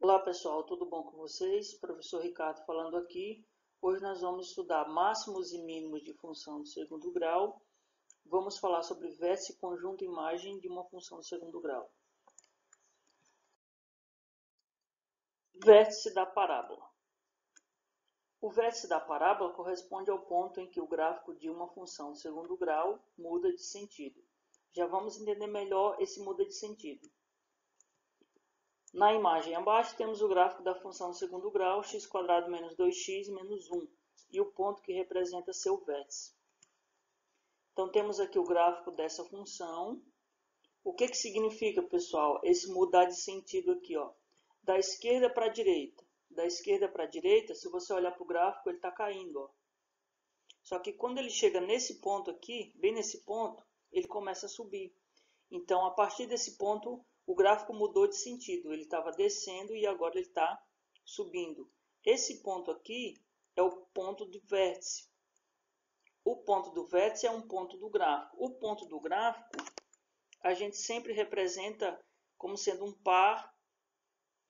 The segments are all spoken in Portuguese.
Olá pessoal, tudo bom com vocês? Professor Ricardo falando aqui. Hoje nós vamos estudar máximos e mínimos de função de segundo grau. Vamos falar sobre vértice, conjunto e imagem de uma função de segundo grau. Vértice da parábola. O vértice da parábola corresponde ao ponto em que o gráfico de uma função de segundo grau muda de sentido. Já vamos entender melhor esse muda de sentido. Na imagem abaixo temos o gráfico da função de segundo grau, x² menos 2x menos 1, e o ponto que representa seu vértice. Então temos aqui o gráfico dessa função. O que significa, pessoal, esse mudar de sentido aqui, ó? Da esquerda para a direita. Da esquerda para a direita, se você olhar para o gráfico, ele está caindo, ó. Só que quando ele chega nesse ponto aqui, bem nesse ponto, ele começa a subir. Então, a partir desse ponto, o gráfico mudou de sentido. Ele estava descendo e agora ele está subindo. Esse ponto aqui é o ponto do vértice. O ponto do vértice é um ponto do gráfico. O ponto do gráfico, a gente sempre representa como sendo um par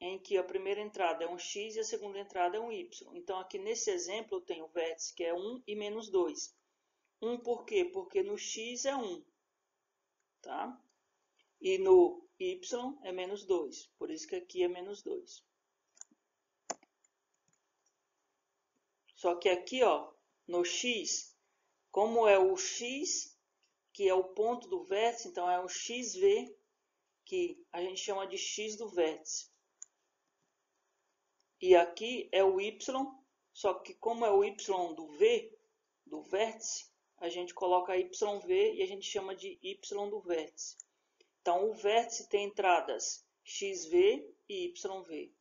em que a primeira entrada é um x e a segunda entrada é um y. Então, aqui nesse exemplo, eu tenho o vértice que é 1 e menos 2. 1 por quê? Porque no x é 1. Tá? E no y é menos 2. Por isso que aqui é menos 2. Só que aqui, ó, no x, como é o x, que é o ponto do vértice, então é o xv, que a gente chama de x do vértice. E aqui é o y, só que como é o y do v, do vértice, a gente coloca yv e a gente chama de y do vértice. Então, o vértice tem entradas xv e yv.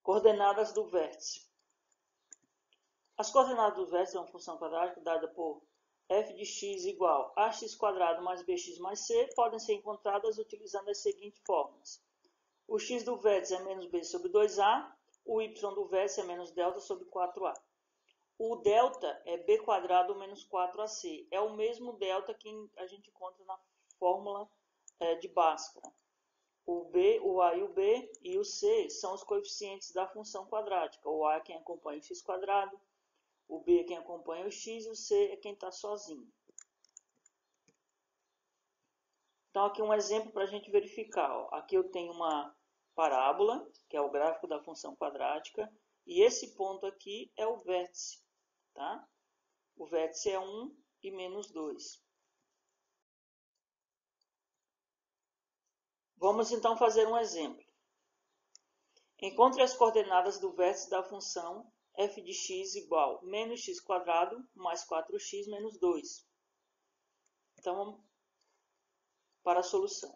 Coordenadas do vértice. As coordenadas do vértice é uma função quadrática dada por f de x igual a x² mais bx mais c, podem ser encontradas utilizando as seguintes fórmulas. O x do vértice é menos b sobre 2a, o y do vértice é menos delta sobre 4a. O delta é b² menos 4ac. É o mesmo delta que a gente encontra na fórmula de Bhaskara. O b, o a e o b e o c são os coeficientes da função quadrática. O a é quem acompanha o x², o b é quem acompanha o x e o c é quem está sozinho. Então, aqui um exemplo para a gente verificar. Ó. Aqui eu tenho uma parábola, que é o gráfico da função quadrática, e esse ponto aqui é o vértice. Tá? O vértice é 1 e menos 2. Vamos então fazer um exemplo. Encontre as coordenadas do vértice da função f de x igual menos x² mais 4x menos 2. Então, vamos para a solução.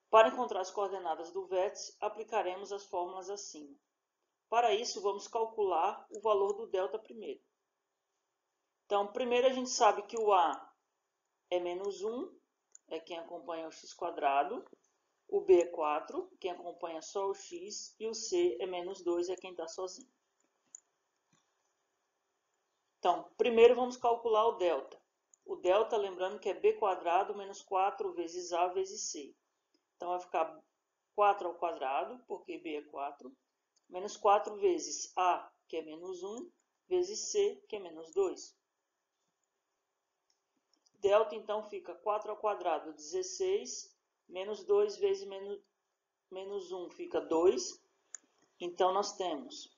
Para encontrar as coordenadas do vértice, aplicaremos as fórmulas acima. Para isso, vamos calcular o valor do delta primeiro. Então, primeiro a gente sabe que o a é menos 1, é quem acompanha o x². O b é 4, quem acompanha só o x, e o c é menos 2, é quem está sozinho. Então, primeiro vamos calcular o delta. O delta, lembrando que é b² menos 4 vezes a vezes c. Então, vai ficar 4 ao quadrado, porque b é 4, menos 4 vezes a, que é menos 1, vezes c, que é menos 2. Delta, então, fica 4 ao quadrado, 16, menos 2 vezes menos 1 fica 2. Então, nós temos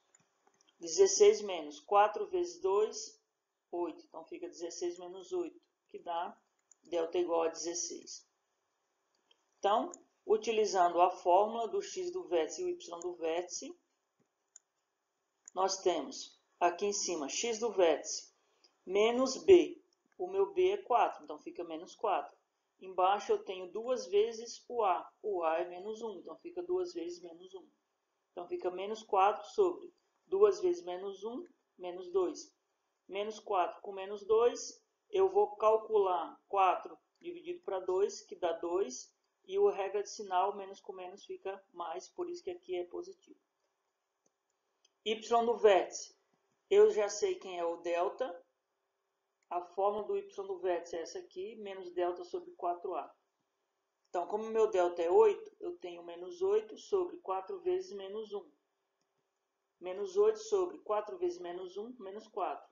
16 menos 4 vezes 2, 8. Então, fica 16 menos 8, que dá delta igual a 16. Então, utilizando a fórmula do x do vértice e o y do vértice, nós temos aqui em cima x do vértice menos b. O meu b é 4, então fica menos 4. Embaixo eu tenho 2 vezes o a. O a é menos 1, então fica 2 vezes menos 1. Então fica menos 4 sobre 2 vezes menos 1, menos 2. Menos 4 com menos 2, eu vou calcular 4 dividido para 2, que dá 2. E o regra de sinal, menos com menos fica mais, por isso que aqui é positivo. Y do vértice, eu já sei quem é o delta. A fórmula do y do vértice é essa aqui, menos delta sobre 4a. Então, como meu delta é 8, eu tenho menos 8 sobre 4 vezes menos 1. Menos 8 sobre 4 vezes menos 1, menos 4.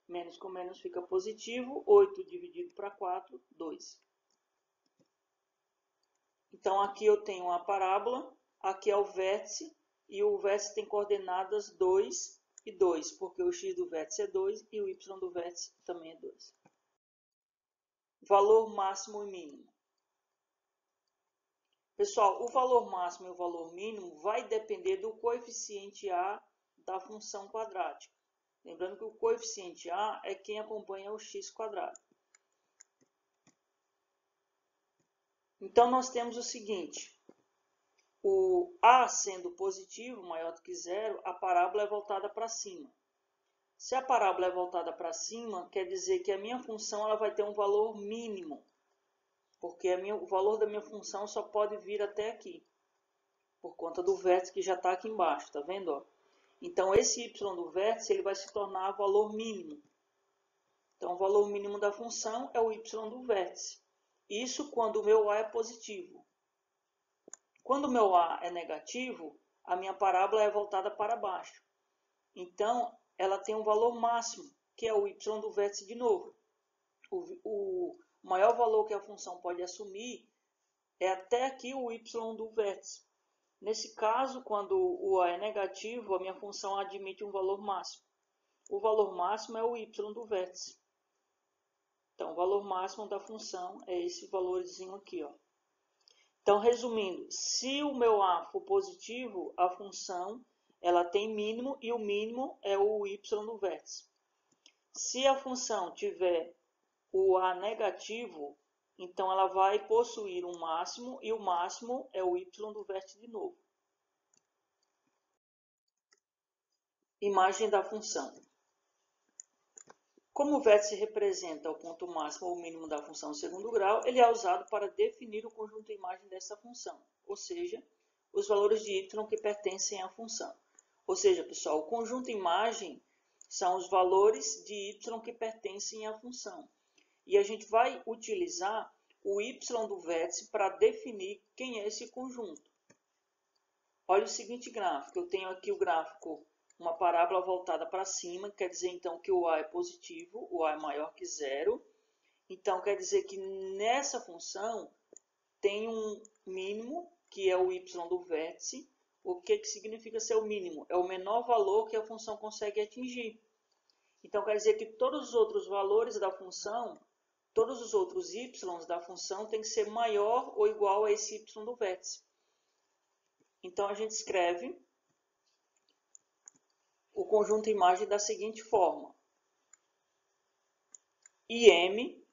Menos com menos fica positivo, 8 dividido para 4, 2. Então, aqui eu tenho uma parábola, aqui é o vértice, e o vértice tem coordenadas 2 e 2, porque o x do vértice é 2 e o y do vértice também é 2. Valor máximo e mínimo. Pessoal, o valor máximo e o valor mínimo vai depender do coeficiente a da função quadrática. Lembrando que o coeficiente a é quem acompanha o x quadrado. Então, nós temos o seguinte. O a sendo positivo, maior do que zero, a parábola é voltada para cima. Se a parábola é voltada para cima, quer dizer que a minha função ela vai ter um valor mínimo. Porque o valor da minha função só pode vir até aqui. Por conta do vértice que já está aqui embaixo, tá vendo? Ó? Então, esse y do vértice ele vai se tornar valor mínimo. Então, o valor mínimo da função é o y do vértice. Isso quando o meu a é positivo. Quando o meu a é negativo, a minha parábola é voltada para baixo. Então, ela tem um valor máximo, que é o y do vértice de novo. O maior valor que a função pode assumir é até aqui o y do vértice. Nesse caso, quando o a é negativo, a minha função admite um valor máximo. O valor máximo é o y do vértice. Então, o valor máximo da função é esse valorzinho aqui, ó. Então, resumindo, se o meu a for positivo, a função ela tem mínimo e o mínimo é o y do vértice. Se a função tiver o a negativo, então ela vai possuir um máximo e o máximo é o y do vértice de novo. Imagem da função. Como o vértice representa o ponto máximo ou mínimo da função segundo grau, ele é usado para definir o conjunto imagem dessa função, ou seja, os valores de y que pertencem à função. Ou seja, pessoal, o conjunto imagem são os valores de y que pertencem à função. E a gente vai utilizar o y do vértice para definir quem é esse conjunto. Olha o seguinte gráfico, eu tenho aqui o gráfico, uma parábola voltada para cima, quer dizer então que o a é positivo, o a é maior que zero. Então quer dizer que nessa função tem um mínimo, que é o y do vértice. O que significa ser o mínimo? É o menor valor que a função consegue atingir. Então quer dizer que todos os outros valores da função, todos os outros y da função tem que ser maior ou igual a esse y do vértice. Então a gente escreve o conjunto imagem da seguinte forma. IM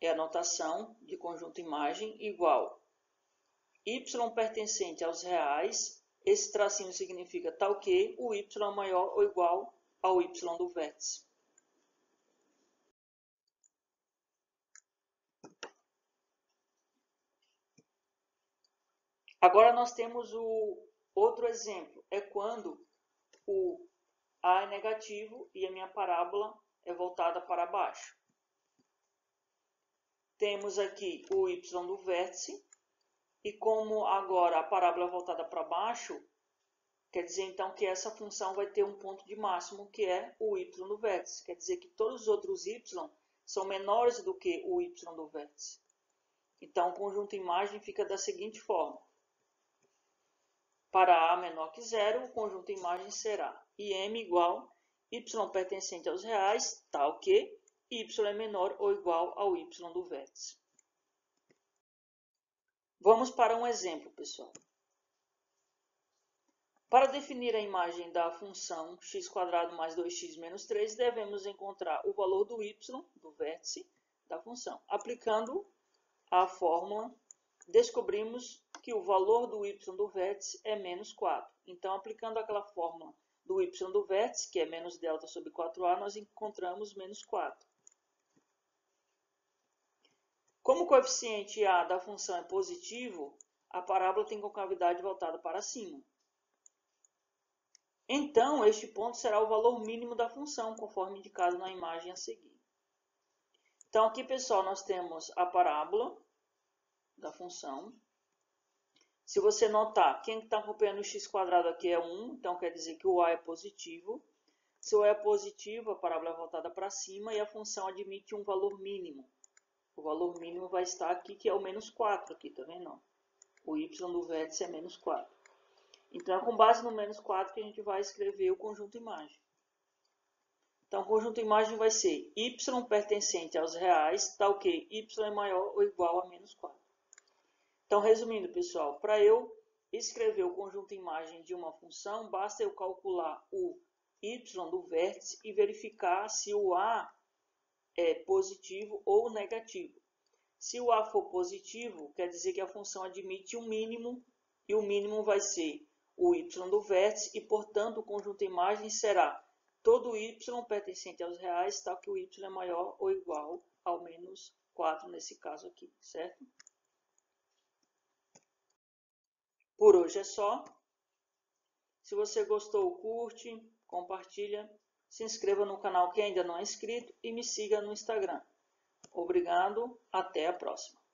é a notação de conjunto imagem igual y pertencente aos reais, esse tracinho significa tal que o y é maior ou igual ao y do vértice. Agora nós temos o outro exemplo, é quando o a é negativo e a minha parábola é voltada para baixo. Temos aqui o y do vértice, e como agora a parábola é voltada para baixo, quer dizer então que essa função vai ter um ponto de máximo, que é o y do vértice. Quer dizer que todos os outros y são menores do que o y do vértice. Então, o conjunto imagem fica da seguinte forma. Para a menor que zero, o conjunto imagem será IM igual y pertencente aos reais, tal que y é menor ou igual ao y do vértice. Vamos para um exemplo, pessoal. Para definir a imagem da função x² mais 2x menos 3, devemos encontrar o valor do y, do vértice, da função. Aplicando a fórmula, descobrimos que o valor do y do vértice é menos 4. Então, aplicando aquela fórmula do y do vértice, que é menos delta sobre 4a, nós encontramos menos 4. Como o coeficiente a da função é positivo, a parábola tem concavidade voltada para cima. Então, este ponto será o valor mínimo da função, conforme indicado na imagem a seguir. Então, aqui, pessoal, nós temos a parábola da função. Se você notar, quem está acompanhando o x² aqui é 1, então quer dizer que o a é positivo. Se o a é positivo, a parábola é voltada para cima e a função admite um valor mínimo. O valor mínimo vai estar aqui, que é o menos 4, aqui, tá vendo? O y do vértice é menos 4. Então, é com base no menos 4 que a gente vai escrever o conjunto imagem. Então, o conjunto imagem vai ser y pertencente aos reais, tal que y é maior ou igual a menos 4. Então, resumindo, pessoal, para eu escrever o conjunto imagem de uma função, basta eu calcular o y do vértice e verificar se o a é positivo ou negativo. Se o a for positivo, quer dizer que a função admite um mínimo, e o mínimo vai ser o y do vértice, e, portanto, o conjunto imagem será todo y pertencente aos reais, tal que o y é maior ou igual ao menos 4 nesse caso aqui, certo? Por hoje é só. Se você gostou, curte, compartilha, se inscreva no canal que ainda não é inscrito e me siga no Instagram. Obrigado, até a próxima.